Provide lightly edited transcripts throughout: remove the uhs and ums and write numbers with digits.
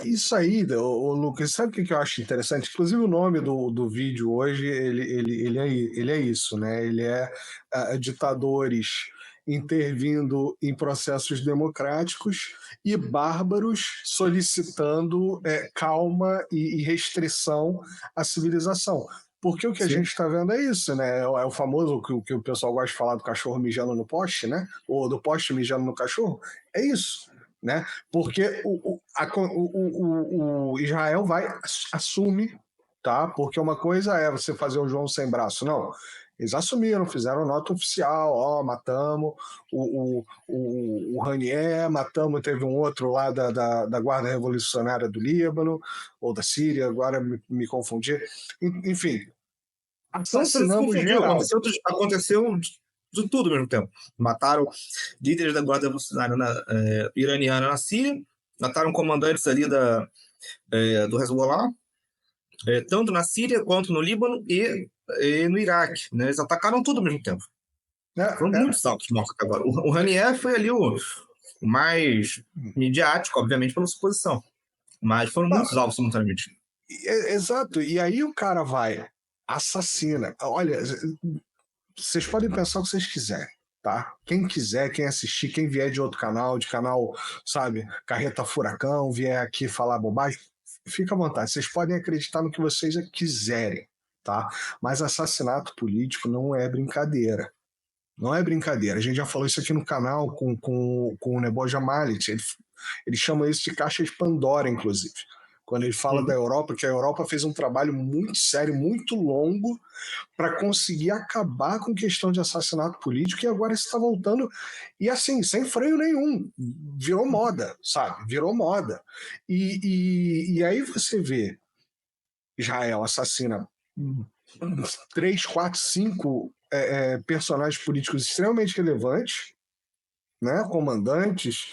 Isso aí, Lucas, sabe o que eu acho interessante? Inclusive o nome do vídeo hoje, ele é isso, né? Ele é ditadores intervindo em processos democráticos e bárbaros solicitando calma e restrição à civilização. Porque o que a Sim. gente está vendo é isso, né? É o famoso que o pessoal gosta de falar do cachorro mijando no poste, né? Ou do poste mijando no cachorro. É isso, né? Porque o Israel assume, tá? Porque uma coisa é você fazer o João sem braço, não. Eles assumiram, fizeram nota oficial, matamos o Ranier, matamos, teve um outro lá da Guarda Revolucionária do Líbano, ou da Síria, agora me confundi. Enfim, Não, você não se assassinamos confundiu. geral. Aconteceu de tudo ao mesmo tempo. Mataram líderes da Guarda Revolucionária iraniana na Síria, mataram comandantes ali do Hezbollah, tanto na Síria quanto no Líbano e no Iraque. Né? Eles atacaram tudo ao mesmo tempo. Foram muitos saltos mortos até agora. O Ranier foi ali o mais midiático, obviamente, pela suposição. Mas foram muitos alvos simultaneamente. Exato. E aí o cara vai, assassina. Olha, vocês podem pensar o que vocês quiserem, tá? Quem quiser, quem assistir, quem vier de outro canal, sabe, Carreta Furacão, vier aqui falar bobagem, fica à vontade. Vocês podem acreditar no que vocês quiserem, tá? Mas assassinato político não é brincadeira. Não é brincadeira. A gente já falou isso aqui no canal com o Neboja Malit. Ele chama isso de caixa de Pandora, inclusive. Quando ele fala da Europa, que a Europa fez um trabalho muito sério, muito longo, para conseguir acabar com questão de assassinato político, e agora isso está voltando, e assim, sem freio nenhum. Virou moda, sabe? Virou moda. E aí você vê Israel assassina 3, 4, 5 personagens políticos extremamente relevantes, né? Comandantes,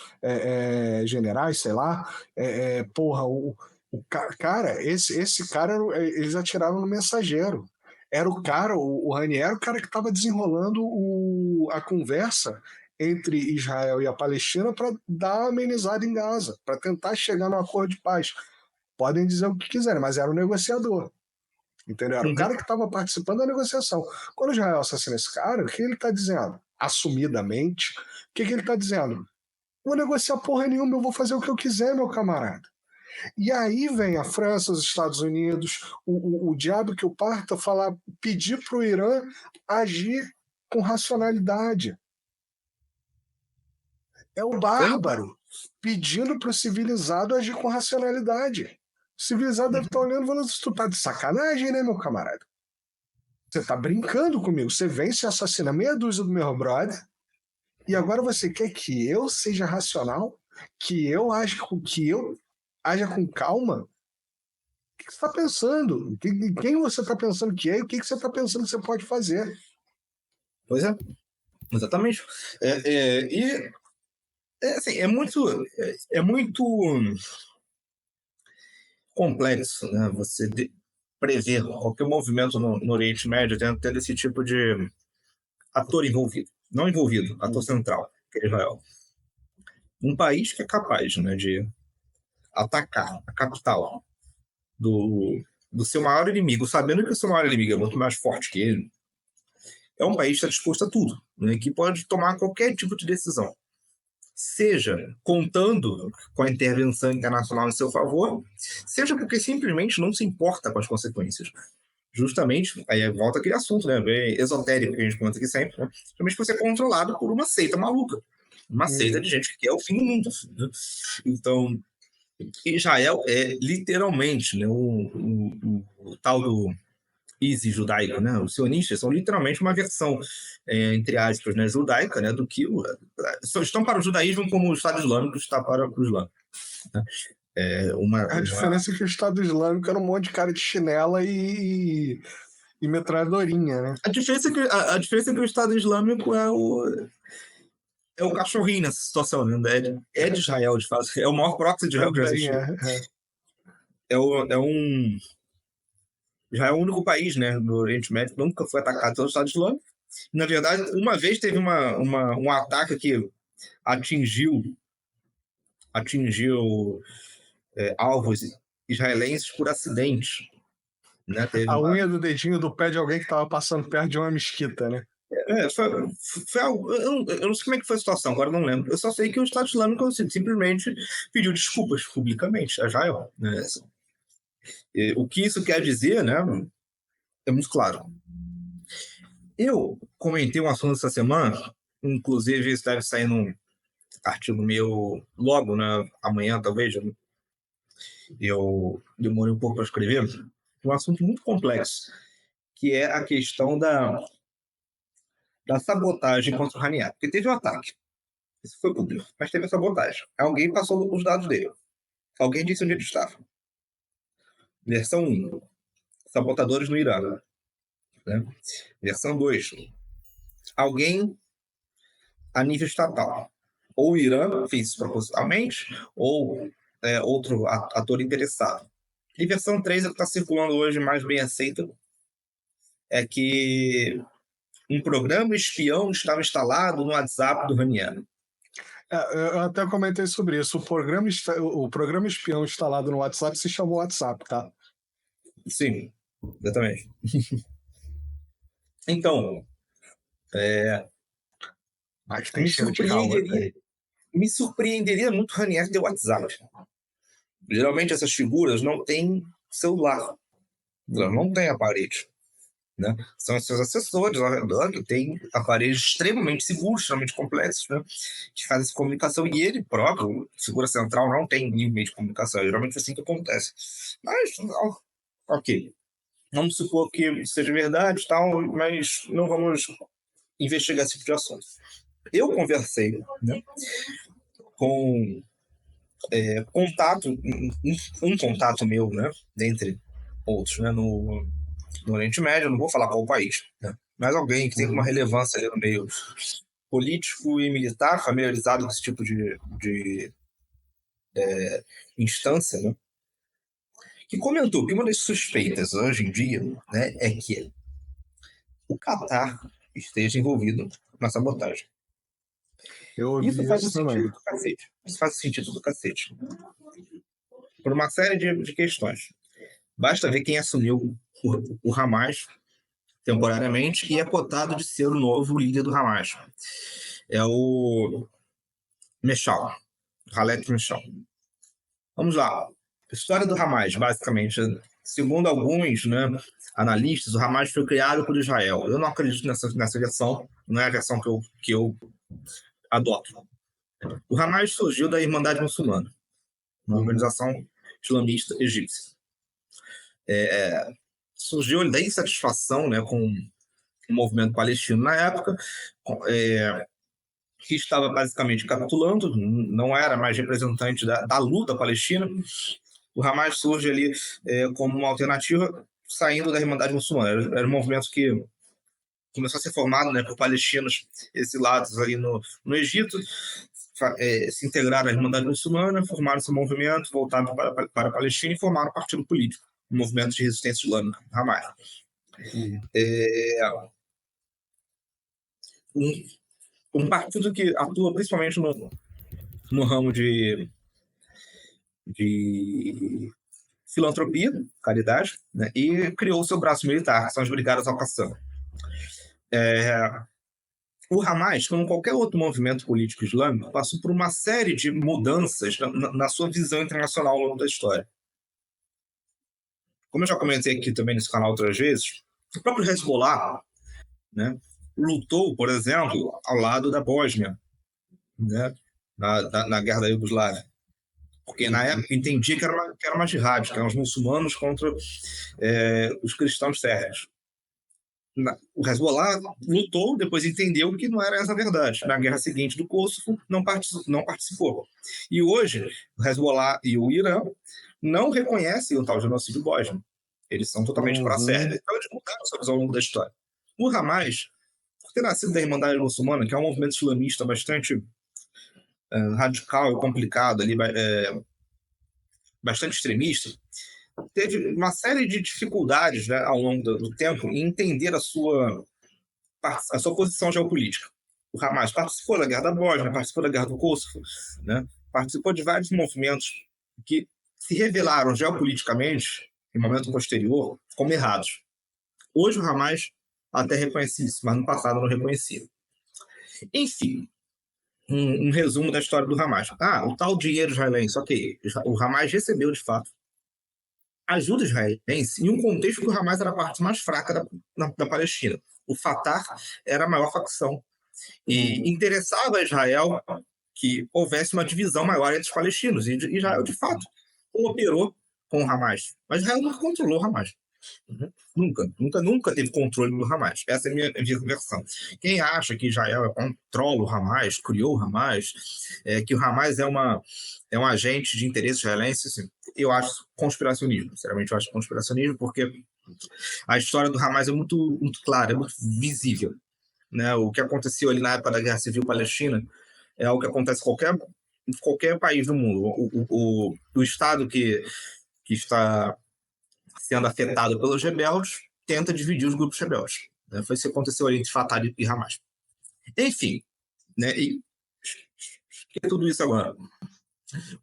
generais, sei lá. Porra, cara, esse cara, eles atiraram no mensageiro. Era o cara, o Ranieri era o cara que estava desenrolando a conversa entre Israel e a Palestina para dar uma amenizada em Gaza, para tentar chegar num acordo de paz. Podem dizer o que quiserem, mas era um negociador. Entendeu? Era o cara que estava participando da negociação. Quando Israel assassina esse cara, o que ele está dizendo? Assumidamente, o que ele está dizendo? Não vou negociar porra nenhuma, eu vou fazer o que eu quiser, meu camarada. E aí vem a França, os Estados Unidos, o diabo que o parta, falar, pedir para o Irã agir com racionalidade. É o bárbaro pedindo para o civilizado agir com racionalidade. O civilizado deve estar olhando e falando: tu tá de sacanagem, né, meu camarada? Você tá brincando comigo. Você vem, se assassina meia dúzia do meu brother, e agora você quer que eu seja racional? Que eu haja com calma? O que você está pensando? Quem você está pensando que é e o que você está pensando que você pode fazer? Pois é, exatamente. Assim, é muito complexo, né? Você prever qualquer movimento no Oriente Médio tendo esse tipo de ator envolvido. Não envolvido, ator central, que é Israel. Um país que é capaz, né, de atacar a capital do seu maior inimigo, sabendo que o seu maior inimigo é muito mais forte que ele, é um país que está disposto a tudo, né, que pode tomar qualquer tipo de decisão. Seja contando com a intervenção internacional em seu favor, seja porque simplesmente não se importa com as consequências. Justamente, aí volta aquele assunto, né, bem esotérico que a gente comenta aqui sempre, né? Justamente por ser controlado por uma seita maluca, uma seita de gente que quer o fim do mundo. Né? Então, Israel é literalmente, né, o tal do ISIS judaico, né? Os sionistas são literalmente uma versão, entre aspas, né, judaica, né, do que estão para o judaísmo como o Estado Islâmico está para o Islã. Né? A diferença é que o Estado Islâmico era um monte de cara de chinela e metralhadorinha, né? A diferença é que o Estado Islâmico é o cachorrinho nessa situação, né? É de Israel, de fato. É o maior proxy de Israel que já existiu. Já é o único país, né, do Oriente Médio que nunca foi atacado pelo Estado Islâmico. Na verdade, uma vez teve um ataque que atingiu alvos israelenses por acidente. Né? A unha do dedinho do pé de alguém que estava passando perto de uma mesquita, né? Foi algo, eu não sei como é que foi a situação, agora não lembro. Eu só sei que o Estado Islâmico simplesmente pediu desculpas publicamente a Israel. Né? O que isso quer dizer, né? É muito claro. Eu comentei um assunto essa semana, inclusive isso deve sair num artigo meu logo, né? Amanhã, talvez. Eu demorei um pouco para escrever. Um assunto muito complexo, que é a questão da sabotagem contra o Haniel. Porque teve um ataque. Isso foi público, mas teve a sabotagem. Alguém passou os dados dele. Alguém disse onde ele estava. Versão 1, sabotadores no Irã. Né? Versão 2, alguém a nível estatal. Ou o Irã fez isso propositalmente, ou outro ator interessado. E versão 3, a que está circulando hoje, mais bem aceita, é que um programa espião estava instalado no WhatsApp do Ranieri. Eu até comentei sobre isso. O programa espião instalado no WhatsApp se chamou WhatsApp, tá? Sim, exatamente. Então, Mas tem cheiro de calma. Me surpreenderia muito o Ranieri ter WhatsApp. Geralmente essas figuras não têm celular, elas não têm aparelho. Né? São os seus assessores ao redor que têm aparelhos extremamente seguros, extremamente complexos, né? Que fazem essa comunicação. E ele próprio, figura central, não tem nenhum meio de comunicação. Geralmente é assim que acontece. Mas, ok. Vamos supor que seja verdade, tal, mas não vamos investigar esse tipo de assunto. Eu conversei, né, com um contato meu, né, dentre outros, né, no Oriente Médio, não vou falar qual país, né, mas alguém que tem uma relevância ali no meio político e militar, familiarizado com esse tipo de instância, né, que comentou que uma das suspeitas hoje em dia, né, é que o Catar esteja envolvido na sabotagem. Isso faz um sentido do cacete. Isso faz sentido do cacete. Por uma série de questões. Basta ver quem assumiu o Hamas temporariamente e é cotado de ser o novo líder do Hamas. É o Meshal, Khaled Meshal. Vamos lá. A história do Hamas, basicamente, segundo alguns, né, analistas, o Hamas foi criado por Israel. Eu não acredito nessa versão, não é a versão que eu adoto. O Hamas surgiu da Irmandade Muçulmana, uma organização islamista egípcia. Surgiu da insatisfação, né, com o movimento palestino na época, que estava basicamente capitulando, não era mais representante da luta palestina. O Hamas surge ali como uma alternativa, saindo da Irmandade Muçulmana. Era um movimento que começou a ser formado, né, por palestinos exilados ali no Egito, se integraram à Irmandade Muçulmana, formaram esse movimento, voltaram para a Palestina e formaram um partido político, um movimento de resistência islâmica, Hamas. Um partido que atua principalmente no ramo de filantropia, caridade, né, e criou o seu braço militar, que são as Brigadas Al-Qassam. O Hamas, como qualquer outro movimento político islâmico, passou por uma série de mudanças na sua visão internacional ao longo da história. Como eu já comentei aqui também nesse canal outras vezes, o próprio Hezbollah, né, lutou, por exemplo, ao lado da Bósnia, né, na guerra da Iugoslávia. Porque na época entendia que era uma jihad, que eram os muçulmanos contra os cristãos sérvios. O Hezbollah lutou, depois entendeu que não era essa a verdade. Na guerra seguinte do Kosovo, não participou. E hoje, o Hezbollah e o Irã não reconhecem o tal genocídio bósnio. Eles são totalmente pró-Sérvia. Então, eles mudaram sua visão ao longo da história. O Hamas, por ter nascido da Irmandade Muçulmana, que é um movimento islamista bastante radical e complicado, ali, bastante extremista, teve uma série de dificuldades, né, ao longo do tempo em entender a sua posição geopolítica. O Hamas participou da Guerra da Bósnia, participou da Guerra do Kosovo, né, participou de vários movimentos que se revelaram geopoliticamente, em momento posterior, como errados. Hoje o Hamas até reconhece isso, mas no passado não reconhecia. Enfim, um resumo da história do Hamas. O tal dinheiro israelense, ok. O Hamas recebeu, de fato, ajuda israelense em um contexto que o Hamas era a parte mais fraca da Palestina. O Fatah era a maior facção. E interessava a Israel que houvesse uma divisão maior entre os palestinos. E Israel, de fato, cooperou com o Hamas. Mas Israel nunca controlou o Hamas. Nunca teve controle do Hamas. Essa é a minha versão. Quem acha que Israel controla o Hamas, criou o Hamas, que o Hamas é um agente de interesse israelense, assim, eu acho conspiracionismo. Sinceramente, eu acho conspiracionismo porque a história do Hamas é muito, muito clara, é muito visível. Né? O que aconteceu ali na época da Guerra Civil Palestina é o que acontece em qualquer país do mundo. O Estado que está sendo afetado pelos rebeldes tenta dividir os grupos rebeldes. Né? Foi isso que aconteceu ali entre Fatah e Hamas. Enfim, né? E que tudo isso agora.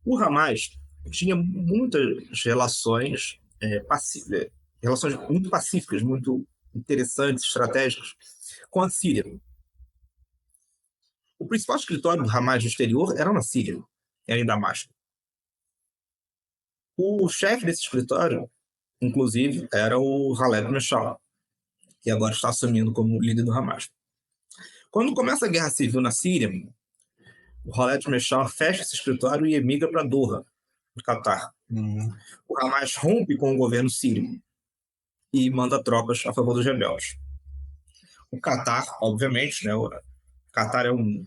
O Hamas tinha muitas relações relações muito pacíficas, muito interessantes, estratégicas com a Síria. O principal escritório do Hamas no exterior era na Síria, era em Damasco. O chefe desse escritório, inclusive, era o Khaled Meshaal, que agora está assumindo como líder do Hamas. Quando começa a guerra civil na Síria, o Khaled Meshaal fecha esse escritório e emigra para Doha, no Catar. O Hamas rompe com o governo sírio e manda tropas a favor dos rebeldes. O Catar, obviamente, né, o Catar é um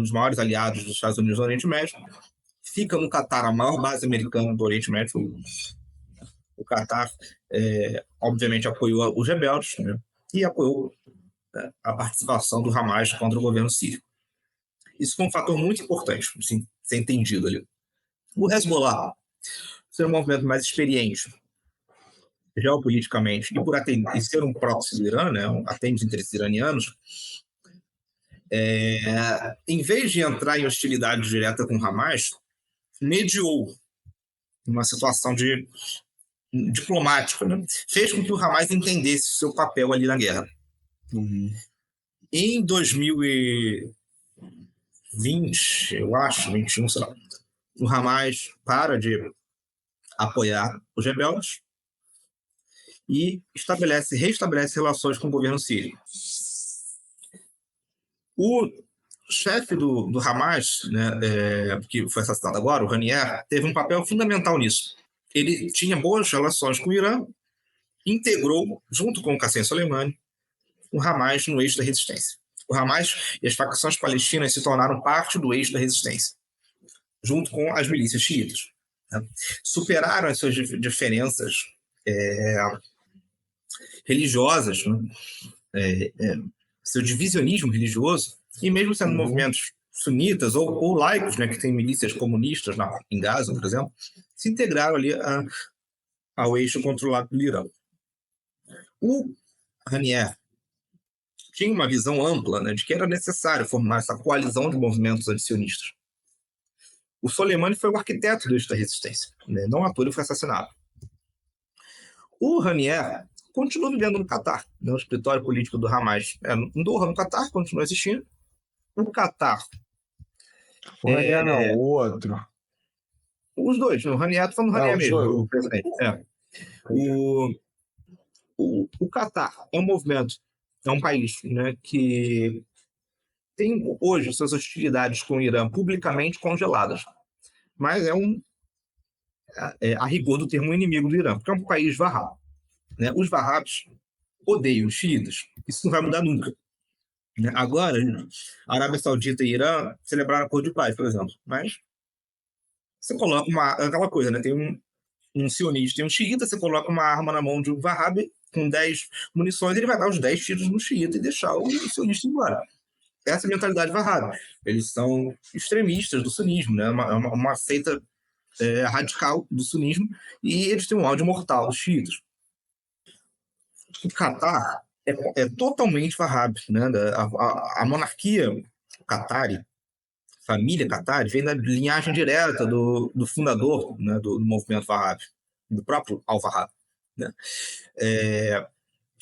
dos maiores aliados dos Estados Unidos no Oriente Médio. Fica no Catar a maior base americana do Oriente Médio. O Catar, obviamente, apoiou os rebeldes, né, e apoiou a participação do Hamas contra o governo sírio. Isso foi um fator muito importante, assim, ser entendido ali. O Hezbollah, ser um movimento mais experiente geopoliticamente e ser um proxy do Irã, né, atende os interesses iranianos, em vez de entrar em hostilidade direta com o Hamas, mediou uma situação diplomática, né? Fez com que o Hamas entendesse o seu papel ali na guerra. Em 2020, eu acho, 21, sei lá, o Hamas para de apoiar os rebeldes e restabelece relações com o governo sírio. O chefe do Hamas, né, que foi assassinado agora, o Hanier, teve um papel fundamental nisso. Ele tinha boas relações com o Irã, integrou, junto com o Qassem Soleimani, o Hamas no eixo da resistência. O Hamas e as facções palestinas se tornaram parte do eixo da resistência, junto com as milícias xiitas. Né? Superaram as suas diferenças religiosas, né? Seu divisionismo religioso, e mesmo sendo movimentos sunitas ou laicos, né, que têm milícias comunistas em Gaza, por exemplo, se integraram ali ao eixo controlado pelo Irã. O Hanier tinha uma visão ampla, né, de que era necessário formar essa coalizão de movimentos antisionistas. O Soleimani foi o arquiteto do eixo da resistência, né, não à toa ele foi assassinado. O Hanier continua vivendo no Catar, né, o escritório político do Hamas em Doha, no Catar, continua existindo. O Catar... O Hanier não, o outro. Os dois, o Hanier está falando do Hanier mesmo, o presidente. O Catar é um movimento, é um país, né, que tem hoje suas hostilidades com o Irã publicamente congeladas, mas a rigor do termo inimigo do Irã, porque é um país Wahhabi. Né? Os Wahhabis odeiam os xiitas, isso não vai mudar nunca. Né? Agora, a Arábia Saudita e Irã celebraram acordo de paz, por exemplo, mas você coloca aquela coisa, né? Tem um sionista, tem um xiita, você coloca uma arma na mão de um Wahhabi com 10 munições, ele vai dar os 10 tiros no xiita e deixar o sionista embora. Essa é a mentalidade Wahhabi. Eles são extremistas do sunismo, né? Uma seita radical do sunismo, e eles têm um ódio mortal dos xiitas. O Catar é totalmente Wahhabi, né? A monarquia qatari família Qatari vem da linhagem direta do fundador, né, do movimento Wahhabi, do próprio Al-Wahhab, né?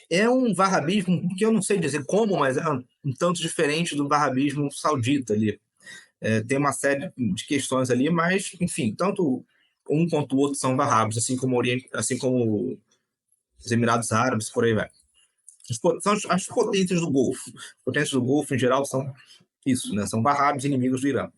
É um wahhabismo que eu não sei dizer como, mas é um tanto diferente do wahhabismo saudita ali. Tem uma série de questões ali, mas, enfim, tanto um quanto o outro são wahhabis, assim como os Emirados Árabes, por aí vai. São as potências do Golfo. As potências do Golfo, em geral, são isso, né? São wahhabis inimigos do Irã.